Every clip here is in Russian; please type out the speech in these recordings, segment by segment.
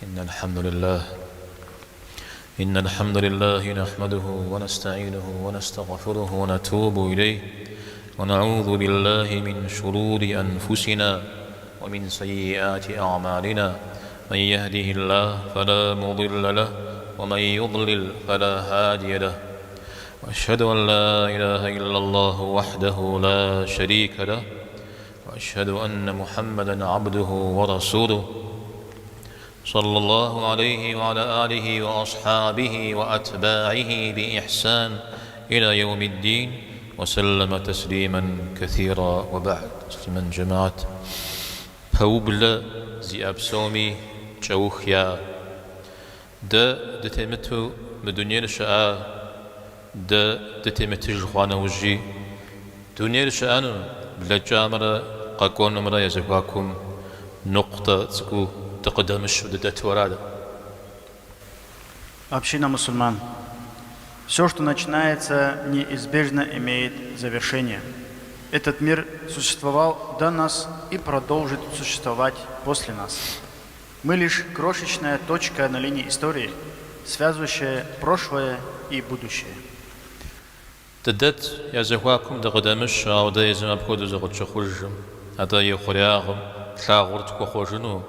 إن الحمد لله نحمده ونستعينه ونستغفره ونتوب إليه ونعوذ بالله من شرور أنفسنا ومن سيئات أعمالنا. من يهده الله فلا مضل له ومن يضلل فلا هادي له. وأشهد أن لا إله إلا الله وحده لا شريك له وأشهد أن محمدا عبده ورسوله صلى الله عليه وعلى آله وأصحابه وأتباعه بإحسان إلى يوم الدين وسلم تسليما كثيرا. وبعد. من جماعة بوبل زي أبسومي جوخيا دتمتو بدنيا الشاء دتمت جخوانا وجي دنيا الشاء بلا جامرة قاكون مرا يزفاكم نقطة تكو تقدم الشدة ورادة. Община мусульман. Все, что начинается, неизбежно имеет завершение. Этот мир существовал до нас и продолжит существовать после нас. Мы лишь крошечная точка на линии истории, связывающая прошлое и будущее. تدت يزهواكم دقدمش أو دا يزم أبكود زغط شخوجم هذا يخرياغم تلاغرت كخوجنو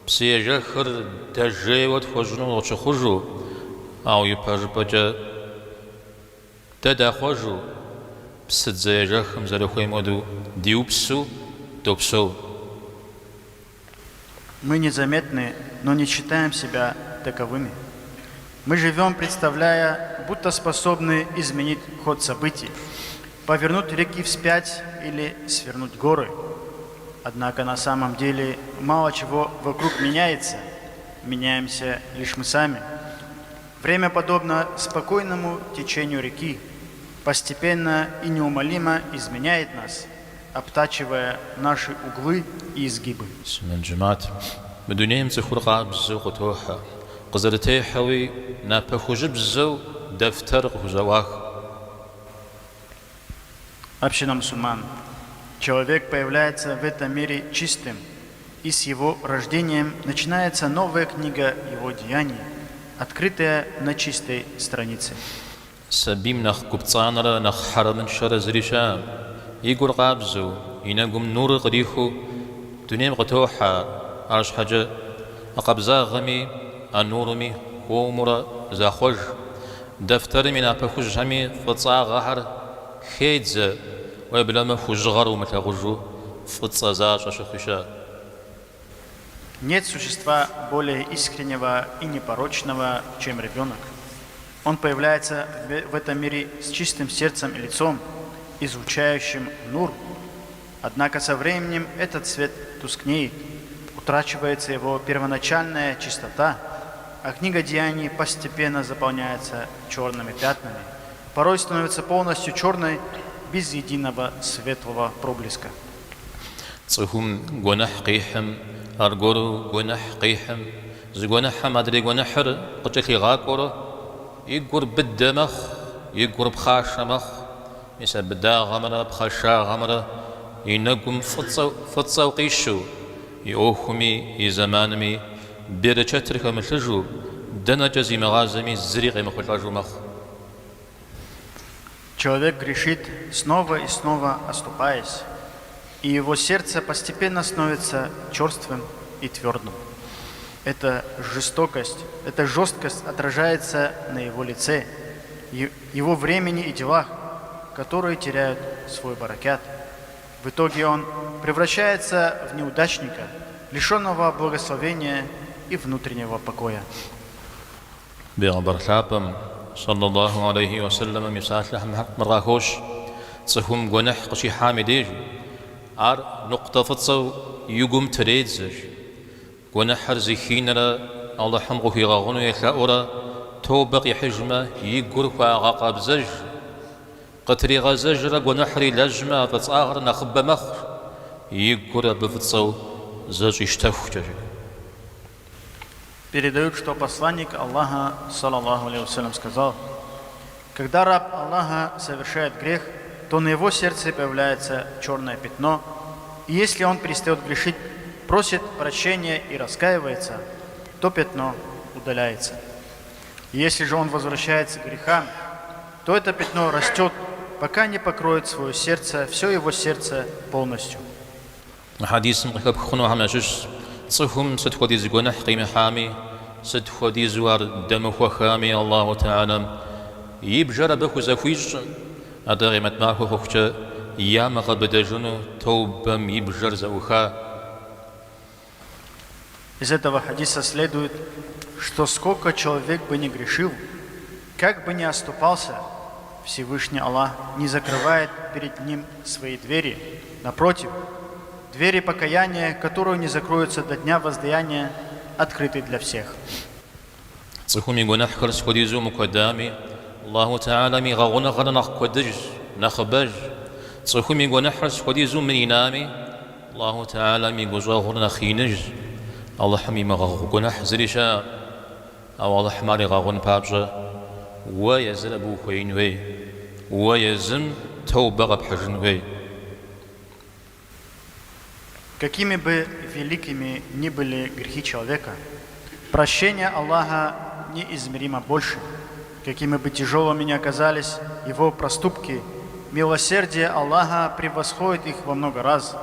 بسيجاخر دجي وتخوجنو وتخوجو أو يبربجا تدا خوجو بسد زيجاخم زلخوي مودو ديوبسو دوبسو. Мы незаметны, но не считаем себя таковыми. Мы живем, представляя, будто способны изменить ход событий, повернуть реки вспять или свернуть горы. Однако на самом деле мало чего вокруг меняется, меняемся лишь мы сами. Время подобно спокойному течению реки, постепенно и неумолимо изменяет нас, обтачивая наши углы и изгибы. قزرتي حوي نابخوج بزو دفتر غزواخ. Община мусульман. Человек появляется в этом мире чистым, и с его рождением начинается новая книга его деяний, открытая на чистой странице. سبيم نخ كبتصانرا نخ حرم شر زريشام يقول قابزو ينقم نور غريخو دنيم غتوحا عرش حاجة أقبزا غمي النورمي ومرا زاخوج دفتر من أبخوج همي فتصا غهر خيدز ويبلا ما فوجغر ومتغجو فتصا زاش أشخشا. Нет существа более искреннего и непорочного, чем ребенок. Он появляется в этом мире с чистым сердцем и лицом, излучающим нур. Однако со временем этот свет тускнеет, утрачивается его первоначальная чистота, а книга деяний постепенно заполняется черными пятнами, порой становится полностью черной, без единого светлого проблеска. صهم جناح قيحم أرجورو جناح قيحم زي جناح ما أدري جناحر قتلي غاكورو يجور بالدمخ يجور بخاش مخ مثل بدا غمرة بخاشا غمرة ينقم فتصا وقيشو يأوخمي يزمانمي بيرتشترك مثلجو دنا جزي مغازمي زريقي مخلجو مخ. Человек грешит снова и снова, оступаясь, и его сердце постепенно становится черствым и твердым. Эта жесткость отражается на его лице, его времени и делах, которые теряют свой баракят. В итоге он превращается в неудачника, лишенного благословения и внутреннего покоя. صلى الله عليه وسلم مساح لحم مراخوش صهم جنح قشي حامديج ار نقطة فتصو يقوم تريدزج جنح رزخينرا الله حمقو في غاغونو يخاورا توبق يحجمة يقر فاغاقاب زج قتري غزجرا جنحري لجمة فتصاغر نخب مخر يقر بفتصو زج يشتفجج. Передают, что посланник Аллаха, саллаллаху алейхи вассалям, сказал: когда раб Аллаха совершает грех, то на его сердце появляется черное пятно, и если он перестает грешить, просит прощения и раскаивается, то пятно удаляется. Если же он возвращается к грехам, то это пятно растет, пока не покроет свое сердце, все его сердце полностью. حديث مقلب خنو همشش صفهم ستخدي زجنا حقيم حامي ستخدي زوار دم خامي الله تعالى يبجر بخو زفويج أدري متماخو خوخش يا مغبدجنو توبم يبجر زوخا. Из этого хадиса следует, что сколько человек бы ни грешил, как бы ни оступался, Всевышний Аллах не закрывает перед ним свои двери. Напротив, двери покаяния, которые не закроются до дня воздаяния, открыты для всех. صخومي جناح خرس خديزو مقدامي الله تعالى مي غونا غنا خدج نخبج صخومي جناح خرس خديزو من ينامي الله تعالى مي جزاغنا خينج الله حمي ما جناح زريشا أو الله حماري غون بابجا ويزل أبو خوينوي ويزم توبة بحجنوي. Какими бы великими ни были грехи человека, прощение Аллаха неизмеримо больше. Какими бы тяжелыми ни оказались его проступки, милосердие Аллаха превосходит их во много раз.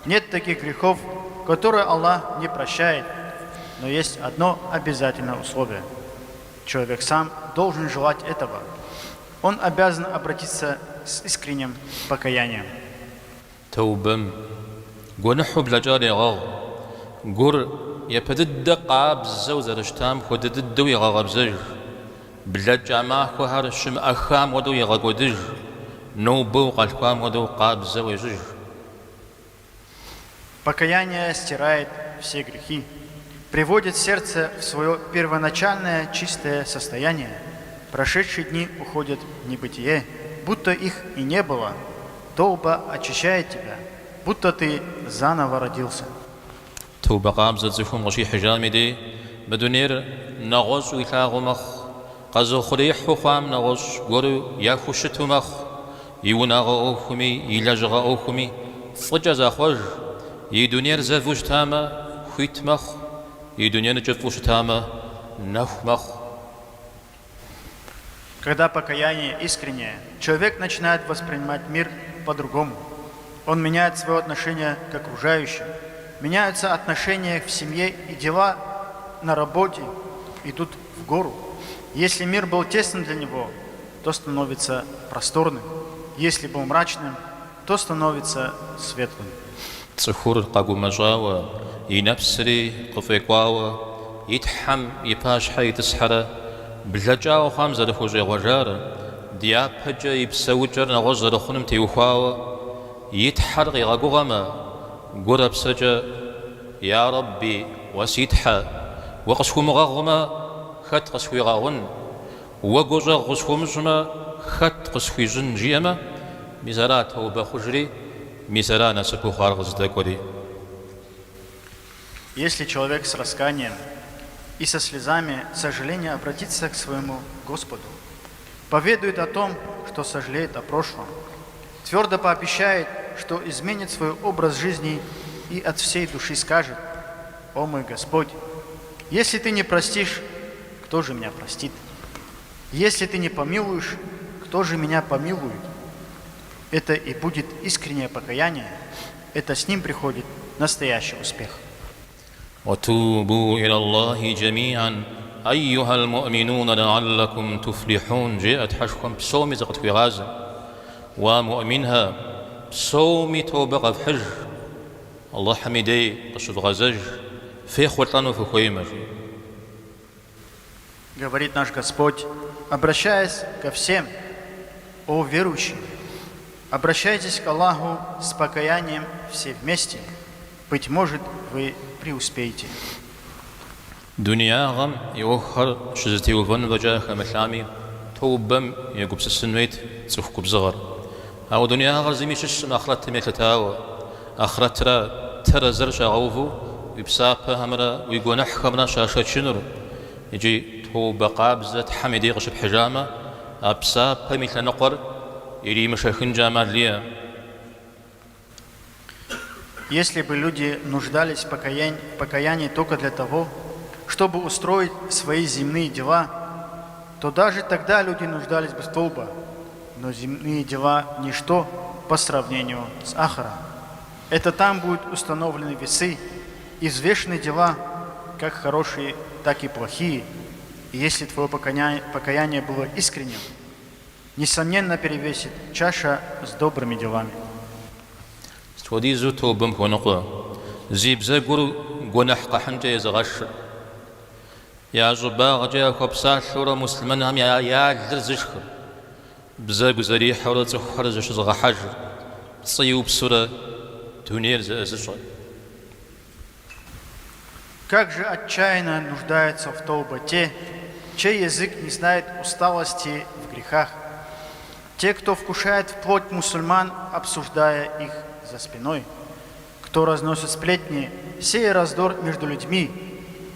Нет таких грехов, которые Аллах не прощает, но есть одно обязательное условие. Человек сам должен желать этого. Он обязан обратиться с искренним покаянием. توبم جنحو بلجاري غاغ جور يبدد قاب زوز رشتام خدد دو يغاغ بزج بلجا ما خو هر شم أخام ودو يغاغ ودج نو بو قلقام ودو قاب زوجج. Покаяние стирает все грехи, приводит сердце в свое первоначальное чистое состояние. Прошедшие дни уходят в небытие, будто их и не было. Тауба очищает тебя, будто ты заново родился. توبة قابزة زفهم غشي حجامي دي بدونير نغوز ويثاغ مخ قزو خريح خام نغوز قرو ياخوشتو مخ يوناغ أوخمي يلجغ أوخمي فجز أخوج يدونير زفوش تاما خيت مخ يدونير جفوش تاما نخ مخ. Когда покаяние искреннее, человек начинает воспринимать мир по-другому. Он меняет свое отношение к окружающим. Меняются отношения в семье, и дела на работе идут в гору. Если мир был тесным для него, то становится просторным. Если был мрачным, то становится светлым. صخور قاقو مجاوة ينفسري قفيقواوة يتحم يباش حي تسحرة بلجاوة خامزة لخوجي غجارة دياب هجا يبسوجر نغوز لخونم تيوخواوة يتحرق يغاقو غما قرب سجا يا ربي وسيتحا وقسكو مغاغما خط قسكو يغاغن وقوزا قسكو مجما خط قسكو يجن جيما مزارات هو بخجري مزارا نسكو خارغ زدكودي. Если человек с раскаянием и со слезами сожаления обратится к своему Господу, поведает о том, что сожалеет о прошлом, твердо пообещает, что изменит свой образ жизни и от всей души скажет: «О мой Господь, если ты не простишь, кто же меня простит? Если ты не помилуешь, кто же меня помилует?» Это и будет искреннее покаяние, это с ним приходит настоящий успех. وتوبوا إلى الله جميعا أيها المؤمنون لعلكم تفلحون. جاءت حشكم بصوم زغت في غازة ومؤمنها بصوم توبة في حج الله حميدي قصد غزج في خلطان وفي خيمة. Говорит наш Господь, обращаясь ко всем, о верующие, обращайтесь к Аллаху с покаянием все вместе. Быть может, вы преуспеете. دنيا غم يوخر شزتي وفن وجاه خمسامي توبم يقبس السنويت تسخ بزغر أو دنيا غزمي شش أخرت ميتتاو أخرت ترى زرش غوفو ويبسابها همرا ويقول خمرا شاشة شنر يجي توبة قابزة حميدي غشب حجامة أبسابها مثل نقر يري مشاخن جامع ليا. Если бы люди нуждались в покаянии только для того, чтобы устроить свои земные дела, то даже тогда люди нуждались бы в Тауба. Но земные дела – ничто по сравнению с Ахара. Это там будут установлены весы и взвешены дела, как хорошие, так и плохие. И если твое покаяние было искренним, несомненно перевесит чаша с добрыми делами. ستوديزو توبم هونقا زيب زغور غنح قحنجه يزغش يا جبا غجا خبسا شورا مسلمان هم يا زرزشخ بزاق زري حورا تخر زش زغحج صيوب سوره تونير زش. Как же отчаянно нуждаются в Тауба те, чей язык не знает усталости в грехах, те, кто вкушает в плоть мусульман, обсуждая их за спиной, кто разносит сплетни, сея раздор между людьми,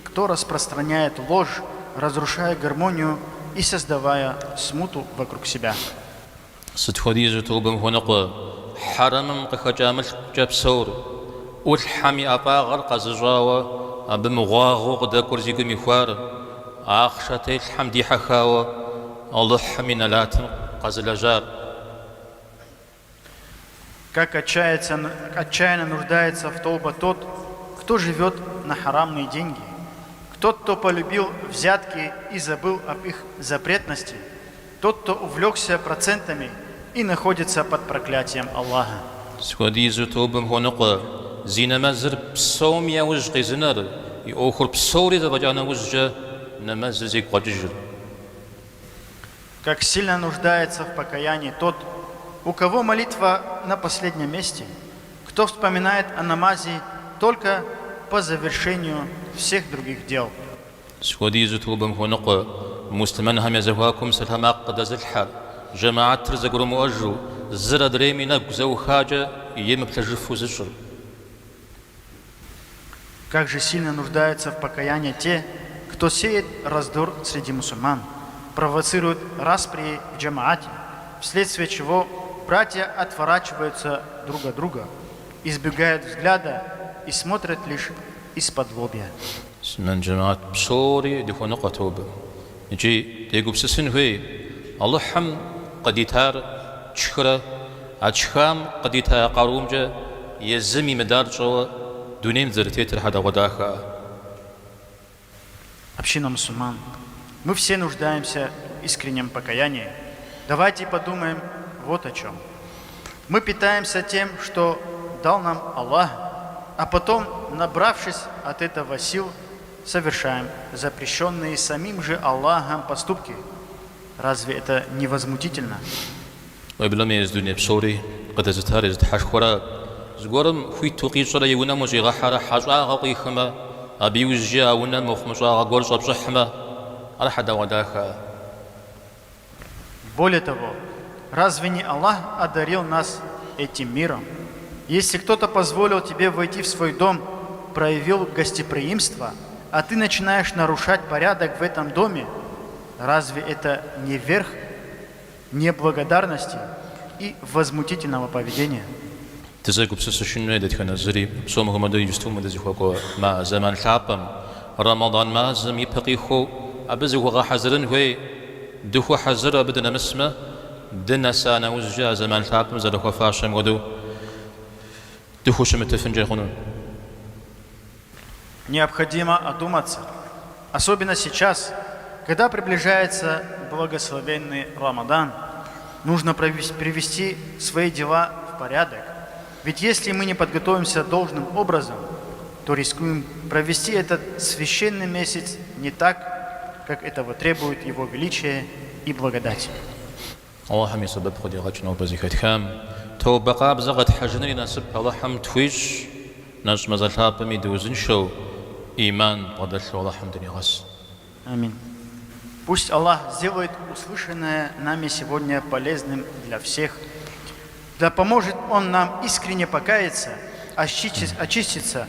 кто распространяет ложь, разрушая гармонию и создавая смуту вокруг себя. ستوديزو توبم هونقا حرمم قخجامل جبسور والحمي أباغر قزجاوة أبمغاغو قدا كرزيق مخوار أخشتي الحمدي حخاوة الله حمينا لاتن قزلجار. Как отчаянно нуждается в Тауба тот, кто живет на харамные деньги, тот, кто полюбил взятки и забыл об их запретности, тот, кто увлекся процентами и находится под проклятием Аллаха. سوديزو توبم هونقا زين مزر بصوم يا وجه زنر يأخر بصوري زبجانا وجه نمز زيك قجر. Как сильно нуждается в покаянии тот, у кого молитва на последнем месте, кто вспоминает о намазе только по завершению всех других дел. سوديزو توبم هونقا مسلمان هم يزهواكم سلام أقد زلحر جماعة ترزقر مؤجو زر دريمي نبزو خاجة يم بتجفو زجر. Как же сильно нуждаются в покаянии те, кто сеет раздор среди мусульман, провоцирует распри в джамаате, вследствие чего братья отворачиваются друг от друга, избегают взгляда и смотрят лишь из-под лобья. من جماعة بصوري دفو نقطة توبة نجي يقول بسسن هوي الله حم قديتار تشخرة أتشخام قديتها قارومجة يزمي مدار جوا دونيم زرتيتر حدا وداخا. Община мусульман, мы все нуждаемся в искреннем покаянии. Давайте подумаем вот о чем. Мы питаемся тем, что дал нам Аллах, а потом, набравшись от этого сил, совершаем запрещенные самим же Аллахом поступки. Разве это не возмутительно? وبلما يزدوني بصوري قد زتار زتحش خورا زغورم خوي توقي صرا يونا موجي غحرا حاجا غقي خما ابي وجا ونا مخمجا غور صبحما على حدا وداخا. Более того, разве не Аллах одарил нас этим миром? Если кто-то позволил тебе войти в свой дом, проявил гостеприимство, а ты начинаешь нарушать порядок в этом доме, разве это не верх неблагодарности и возмутительного поведения? تزاقو بسس شنو يدت كان زري صومه ما دو يستوم ما دزيخو ما زمان شعبم رمضان ما زم يبقي خو ابزو غا حزرن هوي دخو حزر بدنا مسمه دنا سانا وزجا زمان شعبم زلخو فاشم ودو دخو شمت فنجي خنون. Необходимо одуматься, особенно сейчас, когда приближается благословенный Рамадан, нужно привести свои дела в порядок. Ведь если мы не подготовимся должным образом, то рискуем провести этот священный месяц не так, как этого требует Его величие и благодать. الله هم يسبب خدي غجنا وبزيكت خام تو بقاب زغت حجني نسب الله هم تويش ناس مزالها بميدوزن شو إيمان قدر الله هم دنيا غس. Аминь. Пусть Аллах сделает услышанное нами сегодня полезным для всех. Да поможет Он нам искренне покаяться, очиститься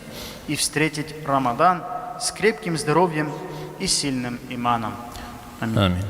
и встретить Рамадан с крепким здоровьем и сильным иманом. Аминь. آمين.